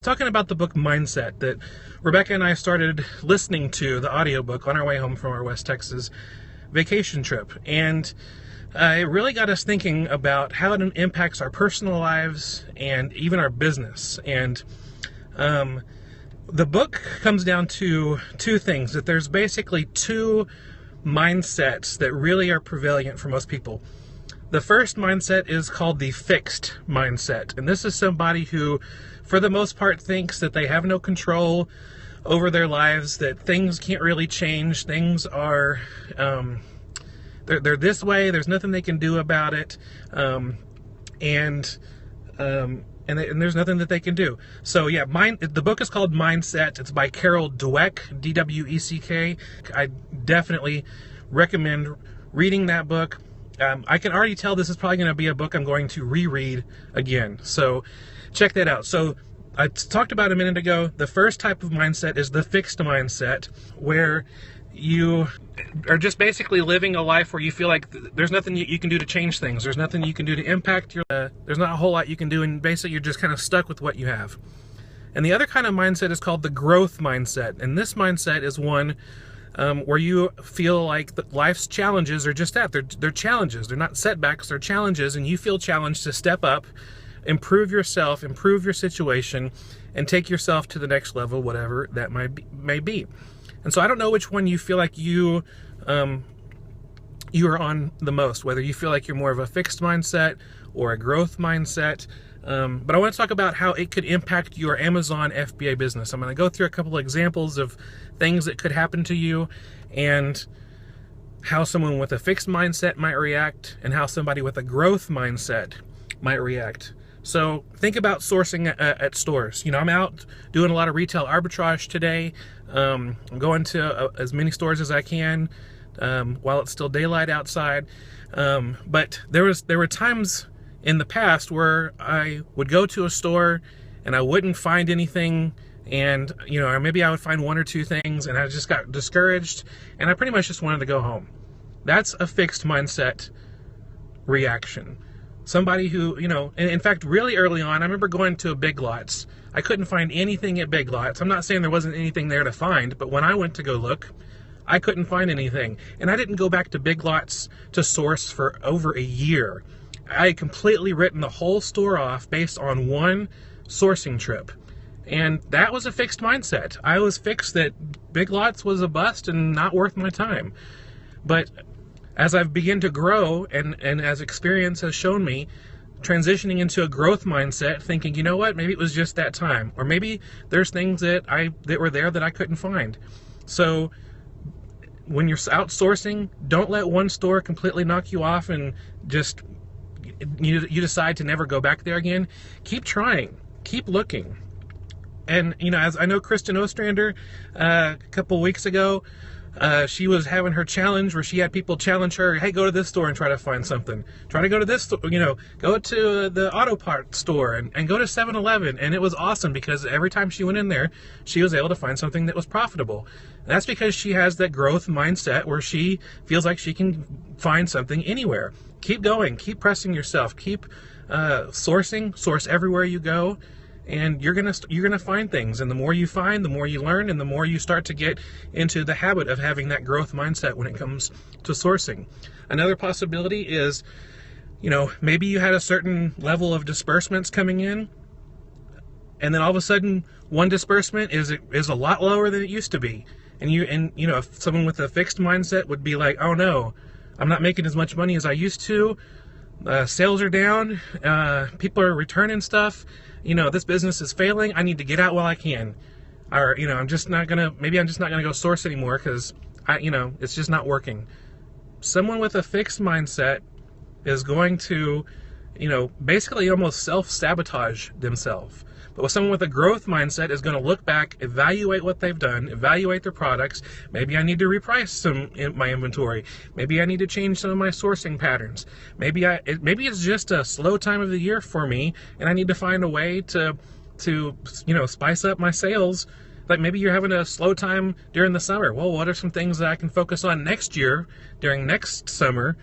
Talking about the book Mindset that Rebecca and I started listening to the audiobook on our way home from our West Texas vacation trip. And it really got us thinking about how it impacts our personal lives and even our business. And the book comes down to two things, that there's basically two mindsets that really are prevalent for most people. The first mindset is called the fixed mindset. And this is somebody who, for the most part, thinks that they have no control over their lives, that things can't really change. Things are, they're this way. There's nothing they can do about it. And there's nothing that they can do. So yeah, the book is called Mindset. It's by Carol Dweck, D-W-E-C-K. I definitely recommend reading that book. I can already tell this is probably going to be a book I'm going to reread again. So check that out. So I talked about a minute ago, the first type of mindset is the fixed mindset, where you are just basically living a life where you feel like there's nothing you can do to change things. There's nothing you can do to impact your there's not a whole lot you can do, and basically you're just kind of stuck with what you have. And the other kind of mindset is called the growth mindset. And this mindset is one where you feel like life's challenges are just that. They're challenges. They're not setbacks. They're challenges, and you feel challenged to step up, improve yourself, improve your situation, and take yourself to the next level, whatever that may be. And so I don't know which one you feel like you are on the most, whether you feel like you're more of a fixed mindset or a growth mindset. But I want to talk about how it could impact your Amazon FBA business. I'm going to go through a couple of examples of things that could happen to you, and how someone with a fixed mindset might react, and how somebody with a growth mindset might react. So think about sourcing at stores. You know, I'm out doing a lot of retail arbitrage today. I'm going to as many stores as I can while it's still daylight outside. But there were times in the past where I would go to a store and I wouldn't find anything, and or maybe I would find one or two things, and I just got discouraged, and I pretty much just wanted to go home. That's a fixed mindset reaction. Somebody who, in fact, really early on, I remember going to a Big Lots. I couldn't find anything at Big Lots. I'm not saying there wasn't anything there to find, but when I went to go look, I couldn't find anything. And I didn't go back to Big Lots to source for over a year. I had completely written the whole store off based on one sourcing trip. And that was a fixed mindset. I was fixed that Big Lots was a bust and not worth my time. But as I've begun to grow, and as experience has shown me, transitioning into a growth mindset, thinking, you know what, maybe it was just that time. Or maybe there's things that were there that I couldn't find. So when you're outsourcing, don't let one store completely knock you off and just you decide to never go back there again. Keep trying. Keep looking. And, as I know Kristen Ostrander, a couple weeks ago, she was having her challenge where she had people challenge her, hey, go to this store and try to find something. Try to go to this store, go to the auto parts store and go to 7-Eleven. And it was awesome because every time she went in there, she was able to find something that was profitable. And that's because she has that growth mindset where she feels like she can find something anywhere. Keep going, keep pressing yourself, keep source everywhere you go. And you're gonna find things, and the more you find, the more you learn, and the more you start to get into the habit of having that growth mindset when it comes to sourcing. Another possibility is, maybe you had a certain level of disbursements coming in, and then all of a sudden, one disbursement is a lot lower than it used to be, and if someone with a fixed mindset would be like, oh no, I'm not making as much money as I used to. Sales are down. People are returning stuff. This business is failing. I need to get out while I can. Or, I'm just not gonna go source anymore because it's just not working. Someone with a fixed mindset is going to, basically almost self-sabotage themselves. But with someone with a growth mindset is going to look back, evaluate what they've done, evaluate their products. Maybe I need to reprice some in my inventory. Maybe I need to change some of my sourcing patterns. Maybe it's just a slow time of the year for me, and I need to find a way to spice up my sales. Like maybe you're having a slow time during the summer. Well, what are some things that I can focus on next year during next summer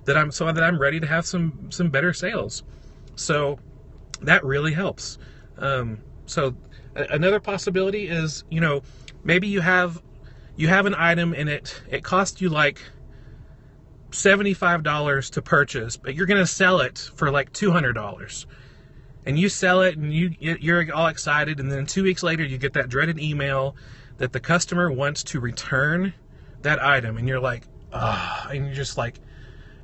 that I'm ready to have some better sales? So that really helps. So Another possibility is, maybe you have an item and it cost you like $75 to purchase, but you're going to sell it for like $200. And you sell it and you're all excited, and then 2 weeks later you get that dreaded email that the customer wants to return that item, and you're like, ah, and you're just like,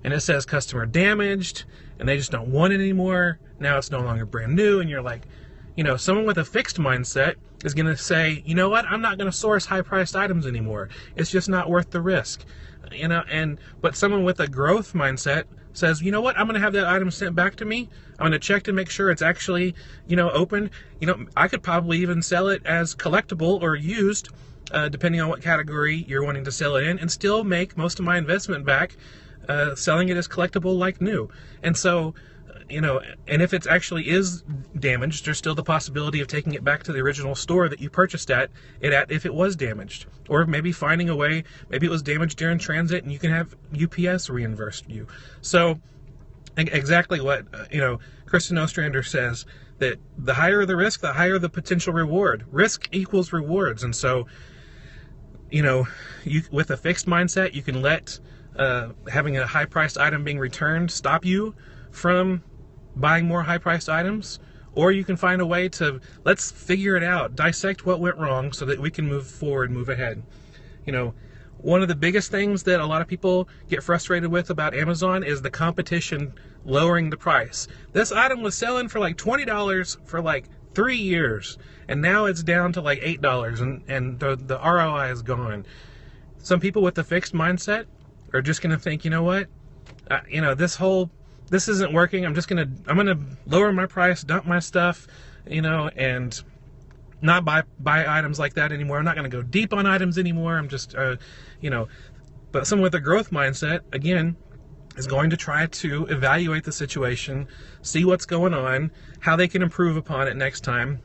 and it says customer damaged, and they just don't want it anymore. Now it's no longer brand new, and you're like, someone with a fixed mindset is going to say, you know what, I'm not going to source high-priced items anymore. It's just not worth the risk. But someone with a growth mindset says, you know what, I'm going to have that item sent back to me. I'm going to check to make sure it's actually, open. I could probably even sell it as collectible or used, depending on what category you're wanting to sell it in, and still make most of my investment back, selling it as collectible like new. And so, and if it actually is damaged, there's still the possibility of taking it back to the original store that you purchased it at if it was damaged. Or maybe finding a way, maybe it was damaged during transit and you can have UPS reimburse you. So exactly what, Kristen Ostrander says, that the higher the risk, the higher the potential reward. Risk equals rewards. And so, with a fixed mindset, you can let having a high-priced item being returned stop you from buying more high-priced items, or you can find a way to, let's figure it out, dissect what went wrong so that we can move forward, move ahead. One of the biggest things that a lot of people get frustrated with about Amazon is the competition lowering the price. This item was selling for like $20 for like 3 years, and now it's down to like $8, and the ROI is gone. Some people with a fixed mindset are just going to think, you know what, this isn't working. I'm going to lower my price, dump my stuff, and not buy items like that anymore. I'm not going to go deep on items anymore. I'm just, but someone with a growth mindset, again, is going to try to evaluate the situation, see what's going on, how they can improve upon it next time,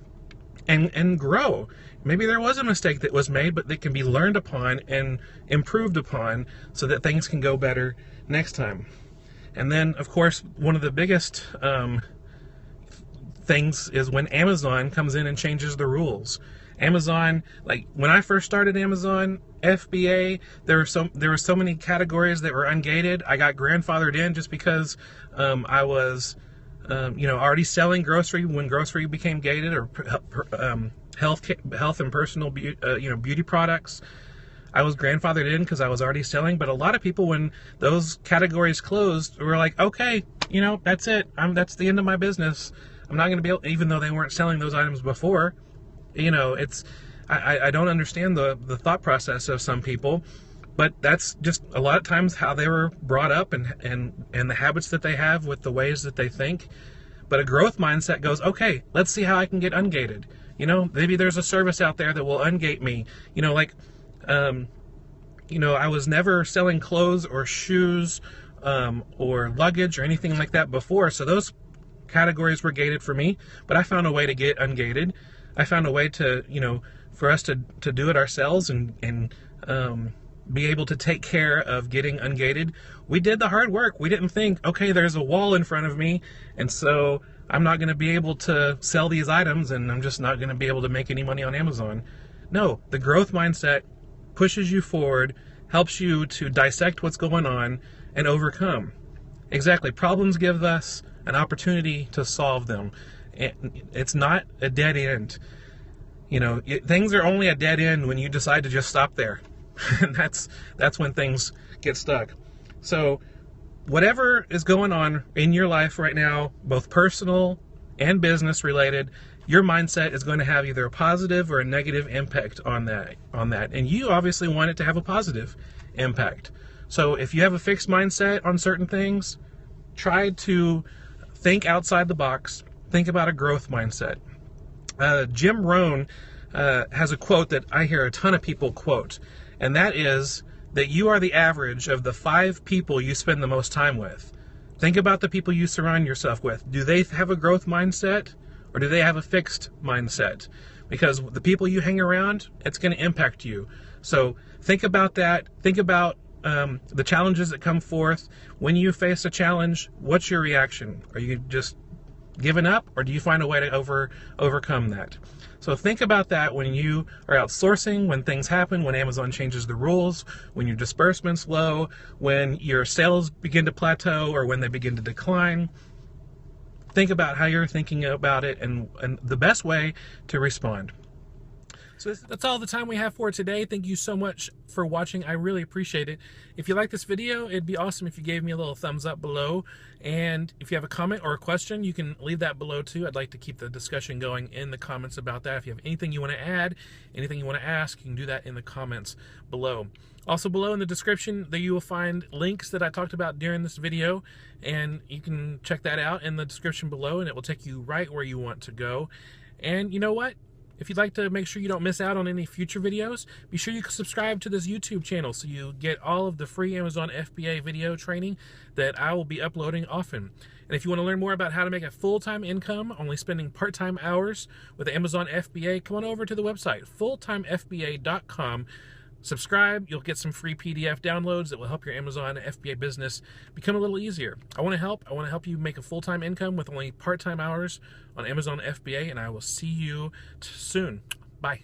and grow. Maybe there was a mistake that was made, but that can be learned upon and improved upon so that things can go better next time. And then, of course, one of the biggest things is when Amazon comes in and changes the rules. Amazon, like when I first started Amazon, FBA, there were so many categories that were ungated. I got grandfathered in just because I was, already selling grocery when grocery became gated, or health and personal beauty products. I was grandfathered in because I was already selling. But a lot of people, when those categories closed, were like, okay, that's it. That's the end of my business. I'm not going to be able, even though they weren't selling those items before. I don't understand the thought process of some people, but that's just a lot of times how they were brought up and the habits that they have with the ways that they think. But a growth mindset goes, okay, let's see how I can get ungated. Maybe there's a service out there that will ungate me. I was never selling clothes or shoes or luggage or anything like that before, so those categories were gated for me, but I found a way to get ungated. I found a way to, for us to do it ourselves and be able to take care of getting ungated. We did the hard work. We didn't think, okay, there's a wall in front of me, and so I'm not going to be able to sell these items, and I'm just not going to be able to make any money on Amazon. No, the growth mindset pushes you forward, helps you to dissect what's going on, and overcome. Exactly. Problems give us an opportunity to solve them. It's not a dead end. Things are only a dead end when you decide to just stop there. And that's when things get stuck. So whatever is going on in your life right now, both personal and business related, your mindset is going to have either a positive or a negative impact on that. And you obviously want it to have a positive impact. So if you have a fixed mindset on certain things, try to think outside the box. Think about a growth mindset. Jim Rohn has a quote that I hear a ton of people quote, and that is that you are the average of the 5 people you spend the most time with. Think about the people you surround yourself with. Do they have a growth mindset, or do they have a fixed mindset? Because the people you hang around, it's going to impact you. So think about that. Think about the challenges that come forth. When you face a challenge, what's your reaction? Are you just given up, or do you find a way to overcome that? So think about that when you are outsourcing, when things happen, when Amazon changes the rules, when your disbursement's low, when your sales begin to plateau, or when they begin to decline. Think about how you're thinking about it and the best way to respond. So that's all the time we have for today. Thank you so much for watching. I really appreciate it. If you like this video, it'd be awesome if you gave me a little thumbs up below. And if you have a comment or a question, you can leave that below too. I'd like to keep the discussion going in the comments about that. If you have anything you want to add, anything you want to ask, you can do that in the comments below. Also below in the description, there you will find links that I talked about during this video, and you can check that out in the description below, and it will take you right where you want to go. And you know what? If you'd like to make sure you don't miss out on any future videos, be sure you subscribe to this YouTube channel so you get all of the free Amazon FBA video training that I will be uploading often. And if you want to learn more about how to make a full-time income, only spending part-time hours with Amazon FBA, come on over to the website, fulltimefba.com. Subscribe, you'll get some free PDF downloads that will help your Amazon FBA business become a little easier. I want to help you make a full-time income with only part-time hours on Amazon FBA, and I will see you soon. Bye.